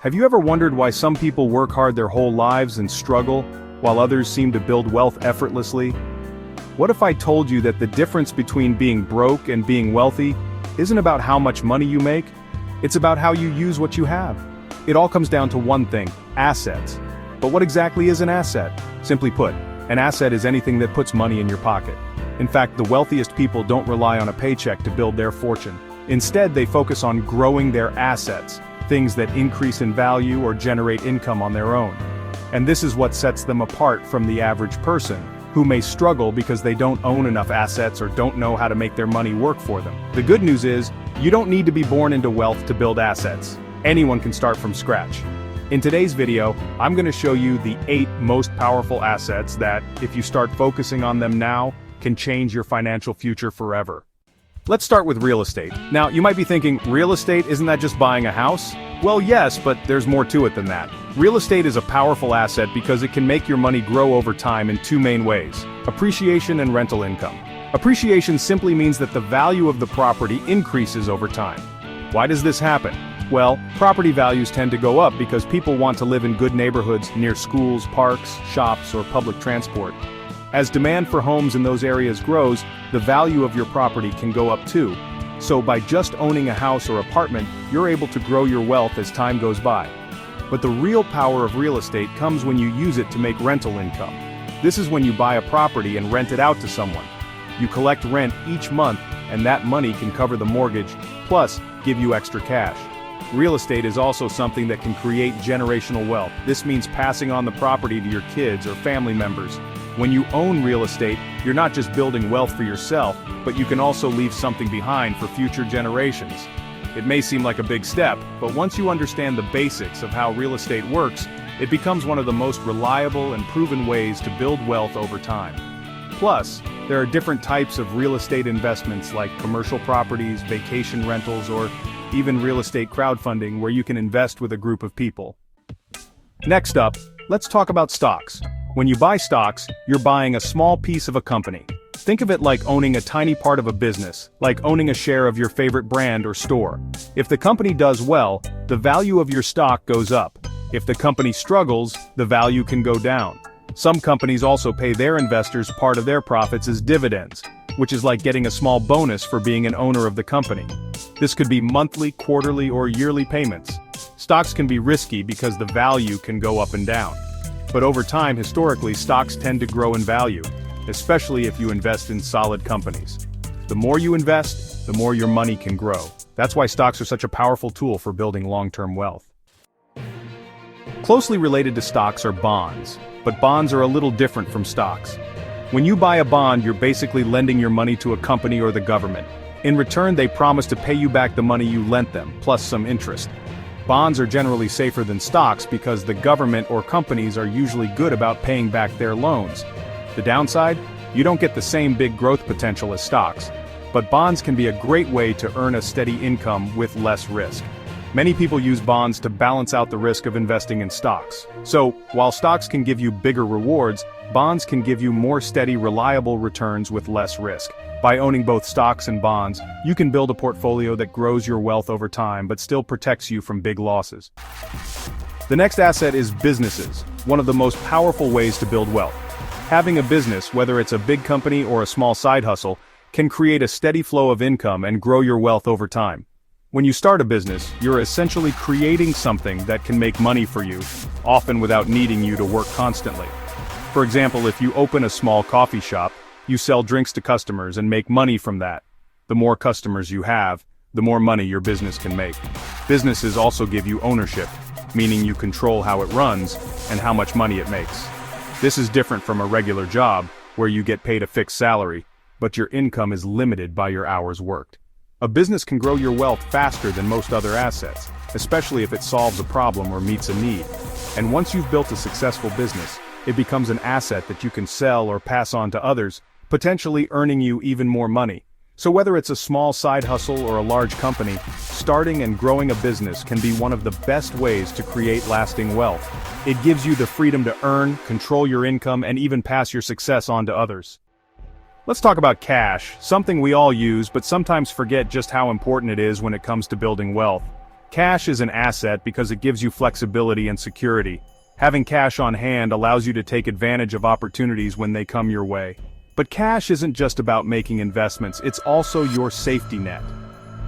Have you ever wondered why some people work hard their whole lives and struggle, while others seem to build wealth effortlessly? What if I told you that the difference between being broke and being wealthy isn't about how much money you make? It's about how you use what you have. It all comes down to one thing: assets. But what exactly is an asset? Simply put, an asset is anything that puts money in your pocket. In fact, the wealthiest people don't rely on a paycheck to build their fortune. Instead, they focus on growing their assets, things that increase in value or generate income on their own. And this is what sets them apart from the average person, who may struggle because they don't own enough assets or don't know how to make their money work for them. The good news is, you don't need to be born into wealth to build assets. Anyone can start from scratch. In today's video, I'm going to show you the 8 most powerful assets that, if you start focusing on them now, can change your financial future forever. Let's start with real estate. Now, you might be thinking, real estate, isn't that just buying a house? Well, yes, but there's more to it than that. Real estate is a powerful asset because it can make your money grow over time in 2 main ways: appreciation and rental income. Appreciation simply means that the value of the property increases over time. Why does this happen? Well, property values tend to go up because people want to live in good neighborhoods near schools, parks, shops, or public transport. As demand for homes in those areas grows, the value of your property can go up too. So by just owning a house or apartment, you're able to grow your wealth as time goes by. But the real power of real estate comes when you use it to make rental income. This is when you buy a property and rent it out to someone. You collect rent each month, and that money can cover the mortgage, plus give you extra cash. Real estate is also something that can create generational wealth. This means passing on the property to your kids or family members. When you own real estate, you're not just building wealth for yourself, but you can also leave something behind for future generations. It may seem like a big step, but once you understand the basics of how real estate works, it becomes one of the most reliable and proven ways to build wealth over time. Plus, there are different types of real estate investments like commercial properties, vacation rentals, or even real estate crowdfunding where you can invest with a group of people. Next up, let's talk about stocks. When you buy stocks, you're buying a small piece of a company. Think of it like owning a tiny part of a business, like owning a share of your favorite brand or store. If the company does well, the value of your stock goes up. If the company struggles, the value can go down. Some companies also pay their investors part of their profits as dividends, which is like getting a small bonus for being an owner of the company. This could be monthly, quarterly, or yearly payments. Stocks can be risky because the value can go up and down. But over time, historically, stocks tend to grow in value, especially if you invest in solid companies. The more you invest, the more your money can grow. That's why stocks are such a powerful tool for building long-term wealth. Closely related to stocks are bonds, but bonds are a little different from stocks. When you buy a bond, you're basically lending your money to a company or the government. In return, they promise to pay you back the money you lent them, plus some interest. Bonds are generally safer than stocks because the government or companies are usually good about paying back their loans. The downside? You don't get the same big growth potential as stocks. But bonds can be a great way to earn a steady income with less risk. Many people use bonds to balance out the risk of investing in stocks. So, while stocks can give you bigger rewards, bonds can give you more steady, reliable returns with less risk. By owning both stocks and bonds, you can build a portfolio that grows your wealth over time but still protects you from big losses. The next asset is businesses, one of the most powerful ways to build wealth. Having a business, whether it's a big company or a small side hustle, can create a steady flow of income and grow your wealth over time. When you start a business, you're essentially creating something that can make money for you, often without needing you to work constantly. For example, if you open a small coffee shop, you sell drinks to customers and make money from that. The more customers you have, the more money your business can make. Businesses also give you ownership, meaning you control how it runs and how much money it makes. This is different from a regular job, where you get paid a fixed salary, but your income is limited by your hours worked. A business can grow your wealth faster than most other assets, especially if it solves a problem or meets a need. And once you've built a successful business, it becomes an asset that you can sell or pass on to others, potentially earning you even more money. So whether it's a small side hustle or a large company, starting and growing a business can be one of the best ways to create lasting wealth. It gives you the freedom to earn, control your income, and even pass your success on to others. Let's talk about cash, something we all use but sometimes forget just how important it is when it comes to building wealth. Cash is an asset because it gives you flexibility and security. Having cash on hand allows you to take advantage of opportunities when they come your way. But cash isn't just about making investments, it's also your safety net.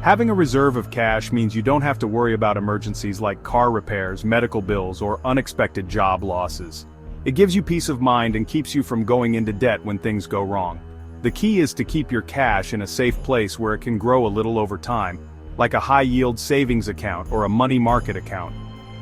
Having a reserve of cash means you don't have to worry about emergencies like car repairs, medical bills, or unexpected job losses. It gives you peace of mind and keeps you from going into debt when things go wrong. The key is to keep your cash in a safe place where it can grow a little over time, like a high-yield savings account or a money market account.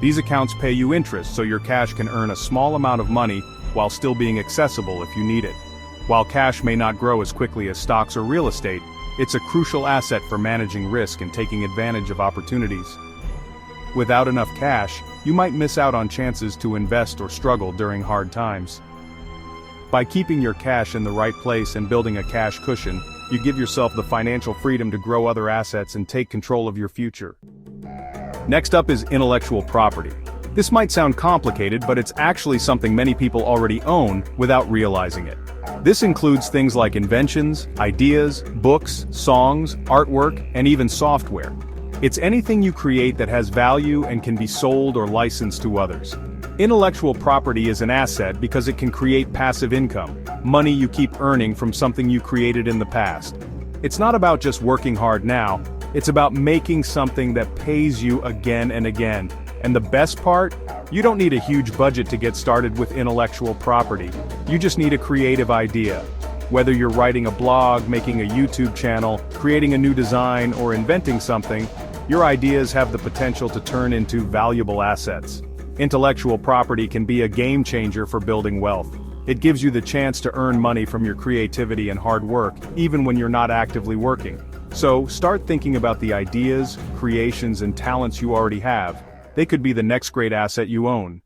These accounts pay you interest so your cash can earn a small amount of money while still being accessible if you need it. While cash may not grow as quickly as stocks or real estate, it's a crucial asset for managing risk and taking advantage of opportunities. Without enough cash, you might miss out on chances to invest or struggle during hard times. By keeping your cash in the right place and building a cash cushion, you give yourself the financial freedom to grow other assets and take control of your future. Next up is intellectual property. This might sound complicated, but it's actually something many people already own without realizing it. This includes things like inventions, ideas, books, songs, artwork, and even software. It's anything you create that has value and can be sold or licensed to others. Intellectual property is an asset because it can create passive income, money you keep earning from something you created in the past. It's not about just working hard now, it's about making something that pays you again and again. And the best part? You don't need a huge budget to get started with intellectual property. You just need a creative idea. Whether you're writing a blog, making a YouTube channel, creating a new design, or inventing something, your ideas have the potential to turn into valuable assets. Intellectual property can be a game changer for building wealth. It gives you the chance to earn money from your creativity and hard work, even when you're not actively working. So, start thinking about the ideas, creations, and talents you already have. They could be the next great asset you own.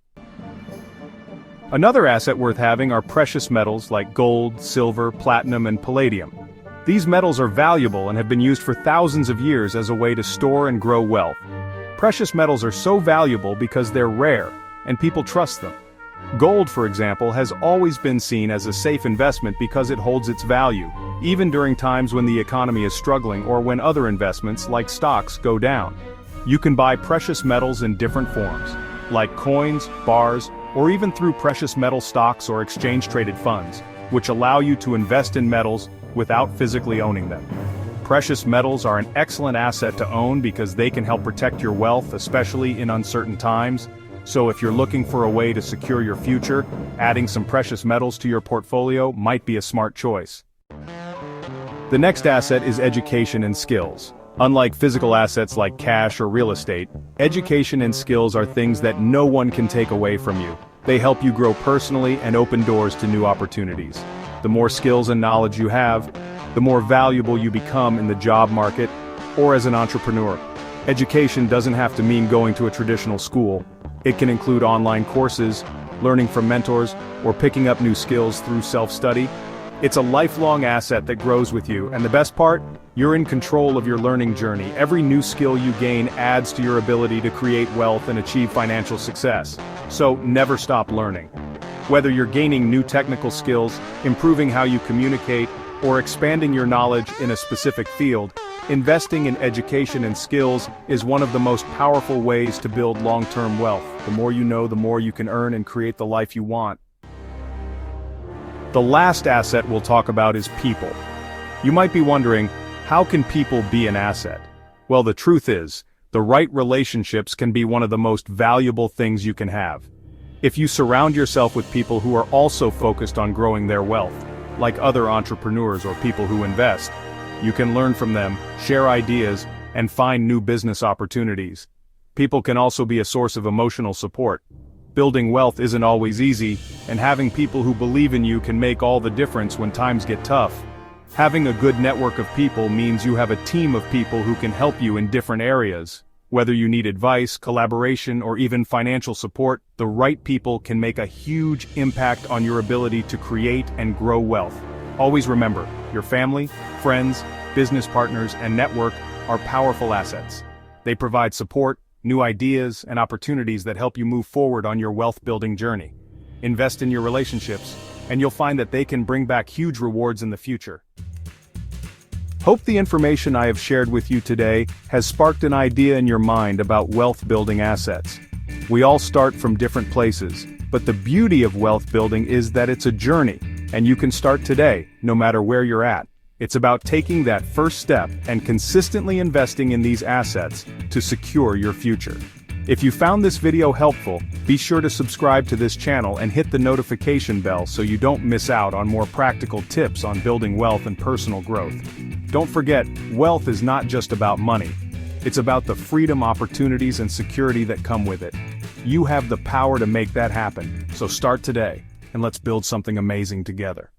Another asset worth having are precious metals like gold, silver, platinum, and palladium. These metals are valuable and have been used for thousands of years as a way to store and grow wealth. Precious metals are so valuable because they're rare, and people trust them. Gold, for example, has always been seen as a safe investment because it holds its value, even during times when the economy is struggling or when other investments, like stocks, go down. You can buy precious metals in different forms, like coins, bars, or even through precious metal stocks or exchange-traded funds, which allow you to invest in metals without physically owning them. Precious metals are an excellent asset to own because they can help protect your wealth, especially in uncertain times. So if you're looking for a way to secure your future, adding some precious metals to your portfolio might be a smart choice. The next asset is education and skills. Unlike physical assets like cash or real estate, education and skills are things that no one can take away from you. They help you grow personally and open doors to new opportunities. The more skills and knowledge you have, the more valuable you become in the job market or as an entrepreneur. Education doesn't have to mean going to a traditional school. It can include online courses, learning from mentors, or picking up new skills through self-study. It's a lifelong asset that grows with you, and the best part? You're in control of your learning journey. Every new skill you gain adds to your ability to create wealth and achieve financial success. So, never stop learning. Whether you're gaining new technical skills, improving how you communicate, or expanding your knowledge in a specific field, investing in education and skills is one of the most powerful ways to build long-term wealth. The more you know, the more you can earn and create the life you want. The last asset we'll talk about is people. You might be wondering, how can people be an asset? Well, the truth is, the right relationships can be one of the most valuable things you can have. If you surround yourself with people who are also focused on growing their wealth, like other entrepreneurs or people who invest, you can learn from them, share ideas, and find new business opportunities. People can also be a source of emotional support. Building wealth isn't always easy, and having people who believe in you can make all the difference when times get tough. Having a good network of people means you have a team of people who can help you in different areas. Whether you need advice, collaboration, or even financial support, the right people can make a huge impact on your ability to create and grow wealth. Always remember, your family, friends, business partners, and network are powerful assets. They provide support, new ideas, and opportunities that help you move forward on your wealth-building journey. Invest in your relationships, and you'll find that they can bring back huge rewards in the future. Hope the information I have shared with you today has sparked an idea in your mind about wealth-building assets. We all start from different places, but the beauty of wealth building is that it's a journey, and you can start today, no matter where you're at. It's about taking that first step and consistently investing in these assets to secure your future. If you found this video helpful, be sure to subscribe to this channel and hit the notification bell so you don't miss out on more practical tips on building wealth and personal growth. Don't forget, wealth is not just about money. It's about the freedom, opportunities, and security that come with it. You have the power to make that happen, so start today, and let's build something amazing together.